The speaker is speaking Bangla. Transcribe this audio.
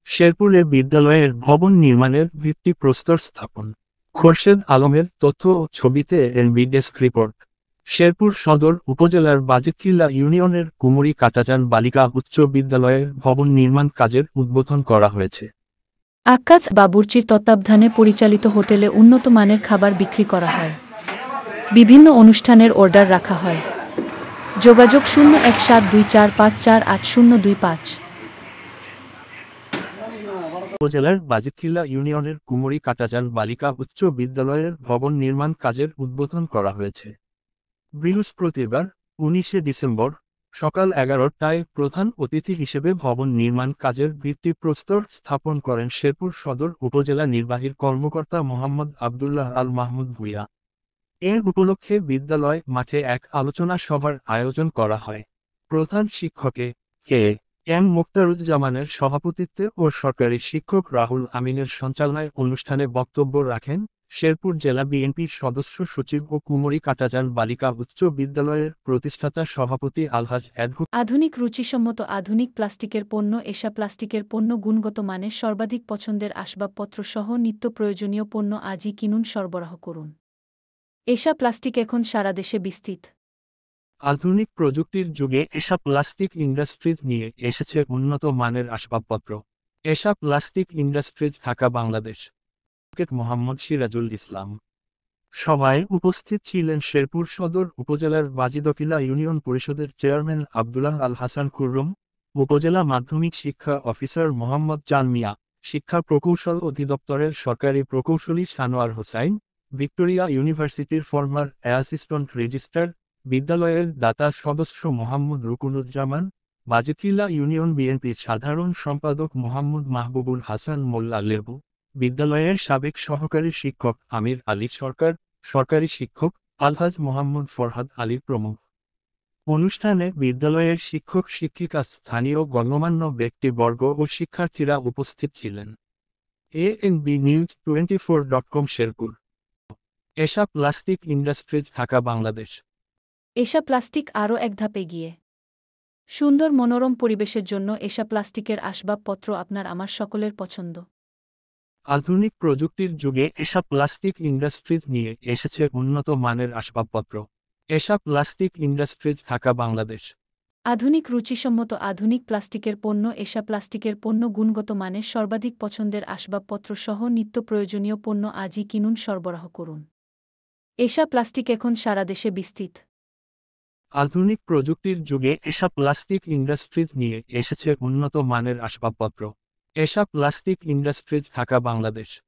শেরপুরে বিদ্যালয়ের ভবন নির্মাণের ভিত্তিপ্রস্তর স্থাপন। খোরশেদ আলমের তথ্য ও ছবিতে এনবি ডেস্ক রিপোর্ট। শেরপুর সদর উপজেলার বাজিতকিল্লা ইউনিয়নের কুমুরি কাটাজান বালিকা উচ্চ বিদ্যালয়ের ভবন নির্মাণ কাজের উদ্বোধন করা হয়েছে। আক্কাজ বাবুর্চির তত্ত্বাবধানে পরিচালিত হোটেলে উন্নত মানের খাবার বিক্রি করা হয়। বিভিন্ন অনুষ্ঠানের অর্ডার রাখা হয়। যোগাযোগ 017245480025। উপজেলার বাজিতকিল্লা ইউনিয়নের কুমুরি কাটাজান বালিকা উচ্চ বিদ্যালয়ের ভবন নির্মাণ কাজের উদ্বোধন করা হয়েছে। বৃহস্পতিবার 19 ডিসেম্বর সকাল 11টায় প্রধান অতিথি হিসেবে ভবন নির্মাণ কাজের ভিত্তিপ্রস্তর স্থাপন করেন শেরপুর সদর উপজেলা নির্বাহী কর্মকর্তা মোহাম্মদ আবদুল্লাহ আল মাহমুদ ভূঁইয়া। এ উপলক্ষে বিদ্যালয় মাঠে এক আলোচনা সভার আয়োজন করা হয়। প্রধান শিক্ষকে কে এম মোক্তারুজ্জামানের সভাপতিত্বে ও সরকারি শিক্ষক রাহুল আমিনের সঞ্চালনায় অনুষ্ঠানে বক্তব্য রাখেন শেরপুর জেলা বিএনপির সদস্য সচিব ও কুমুরি কাটাজান বালিকা উচ্চ বিদ্যালয়ের প্রতিষ্ঠাতা সভাপতি আলহাজ অ্যাডভোকেট। আধুনিক রুচিসম্মত আধুনিক প্লাস্টিকের পণ্য। এশা প্লাস্টিকের পণ্য গুণগত মানের, সর্বাধিক পছন্দের আসবাবপত্র সহ নিত্য প্রয়োজনীয় পণ্য আজই কিনুন, সরবরাহ করুন। এশা প্লাস্টিক এখন সারা দেশে বিস্তৃত। আধুনিক প্রযুক্তির যুগে এশা প্লাস্টিক ইন্ডাস্ট্রিজ নিয়ে এসেছে উন্নত মানের আসবাবপত্র। এশা প্লাস্টিক ইন্ডাস্ট্রিজ, ঢাকা, বাংলাদেশ। মোহাম্মদ সিরাজুল ইসলাম। সভায় উপস্থিত ছিলেন শেরপুর সদর উপজেলার বাজিতকিল্লা ইউনিয়ন পরিষদের চেয়ারম্যান আব্দুল্লাহ আল হাসান খুররম, উপজেলা মাধ্যমিক শিক্ষা অফিসার মোহাম্মদ চান মিয়া, শিক্ষা প্রকৌশল অধিদপ্তরের সরকারি প্রকৌশলী সানোয়ার হোসাইন, ভিক্টোরিয়া ইউনিভার্সিটির ফরমার অ্যাসিস্ট্যান্ট রেজিস্ট্রার, বিদ্যালয়ের দাতা সদস্য মোহাম্মদ রুকুনুজ্জামান, বাজিতকিল্লা ইউনিয়ন বিএনপির সাধারণ সম্পাদক মোহাম্মদ মাহবুবুল হাসান মোল্লা লেবু, বিদ্যালয়ের সাবেক সহকারী শিক্ষক আমির আলী সরকার, সরকারি শিক্ষক আলহাজ মোহাম্মদ ফরহাদ আলী প্রমুখ। অনুষ্ঠানে বিদ্যালয়ের শিক্ষক শিক্ষিকা, স্থানীয় গণ্যমান্য ব্যক্তিবর্গ ও শিক্ষার্থীরা উপস্থিত ছিলেন। ANB news 24.com Sherpur. Esha plastic industries, Dhaka, Bangladesh. Esha plastic আরও এক ধাপ এগিয়ে। সুন্দর মনোরম পরিবেশের জন্য এশা প্লাস্টিকের আসবাবপত্র আপনার আমার সকলের পছন্দ। আধুনিক প্রযুক্তির যুগে এশা প্লাস্টিক ইন্ডাস্ট্রিজ নিয়ে এসেছে উন্নত মানের আসবাবপত্র। এশা প্লাস্টিক ইন্ডাস্ট্রিজ, ঢাকা, বাংলাদেশ। আধুনিক রুচিসম্মত আধুনিক প্লাস্টিকের পণ্য। এশা প্লাস্টিকের পণ্য গুণগত মানের, সর্বাধিক পছন্দের আসবাবপত্র সহ নিত্য প্রয়োজনীয় পণ্য আজই কিনুন, সরবরাহ করুন। এশা প্লাস্টিক এখন সারা দেশে বিস্তৃত। আধুনিক প্রযুক্তির যুগে এশা প্লাস্টিক ইন্ডাস্ট্রিজ নিয়ে এসেছে উন্নত মানের আসবাবপত্র। এশা প্লাস্টিক ইন্ডাস্ট্রিজ, ঢাকা, বাংলাদেশ।